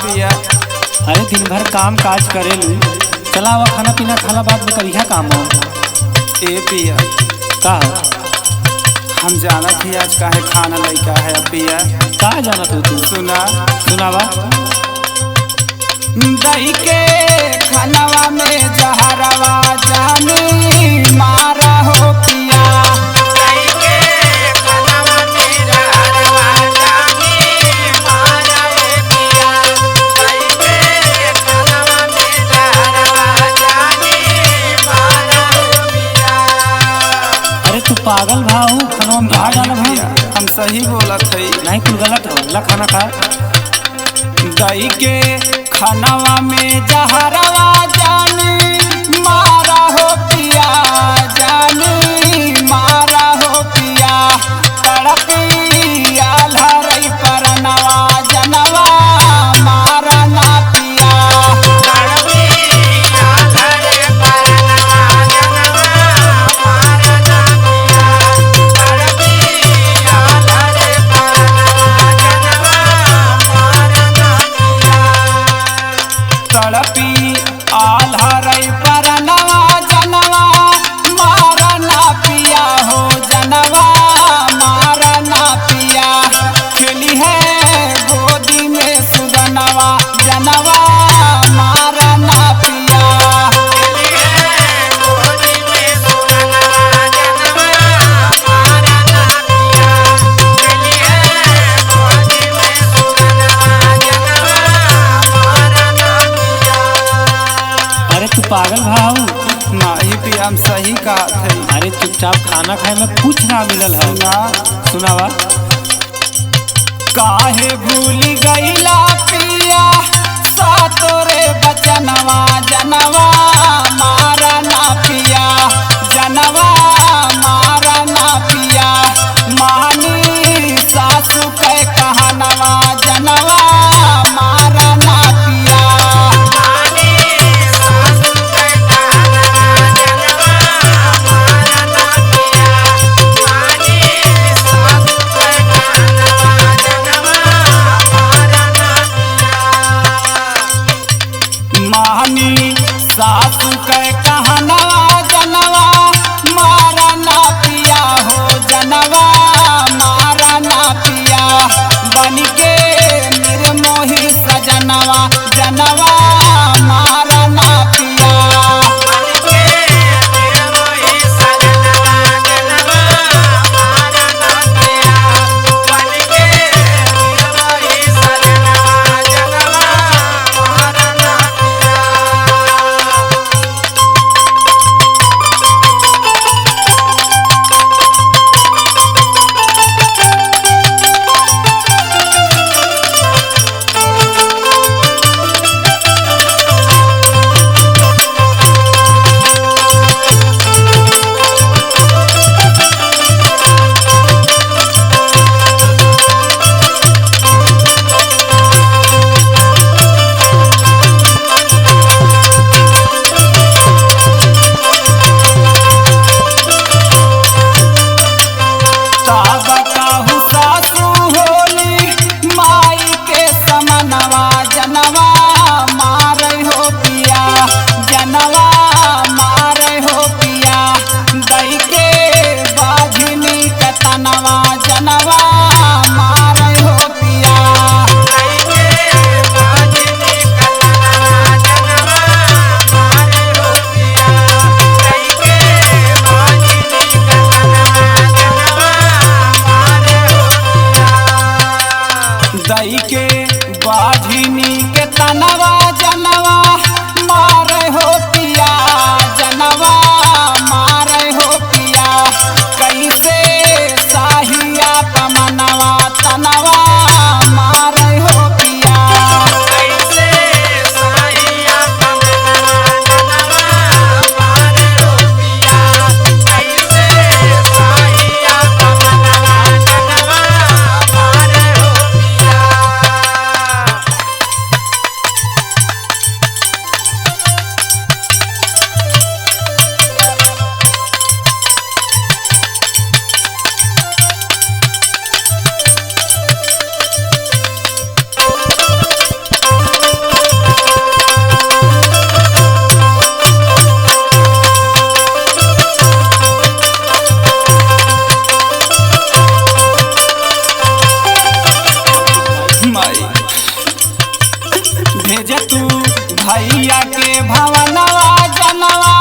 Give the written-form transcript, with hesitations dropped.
पिया। अरे दिन भर काम काज करेलू, चला हुआ खाना पीना खाला बाद में करिया काम हो। ए पिया का हो? हम जाना थी आज काहे खाना लैका है पिया। का जाना तू सुना सुनावा। दही के खानवा में जहरवा जानी मारा हो पिया। तू पागल भाऊ, खाना में क्या डाला भाई? हम सही बोलत है। नहीं कुल गलत हो, ला खाना खा। दही के खानवा में जहरवा जानी मारा हो पिया, जानी मारा हो पिया। तड़पिया लहरई परनवा जनवा मारा ना पिया। तड़पी आल्हरई परनवा जनवा मारा ना पिया हो, जनवा मारा ना पिया। खेली है गोदी में सुगनवा जनवा मारा ना पिया। अरे तू पागल भाऊ। नहीं पिया हम सही कहा थे। अरे चुपचाप खाना खाए में कुछ ना मिलल है। सुनावा। काहे भूल गईला पिया सातोरे बचनवा जनवा मारा ना पिया, जनवा मारा ना पिया। मानी सासू के कहनवा जनवा मारा ना पिया। मानी सासू के कहनवा जनवा मारा ना पिया हो, जनवा मारा ना पिया। बन के निर्मोही सजनवा जनवा मारा ना पिया। दही के बाझिनी के तनवा जनवा मारे हो पिया, जनवा मारे हो पिया। कैसे साहिया पमनवा तनवा मारे हो पिया। कैसे साहिया पमनवा तनवा मारे हो पिया। कैसे साहिया पमनवा तनवा मारे हो पिया। भेज तू भैया के भवनवा जनवा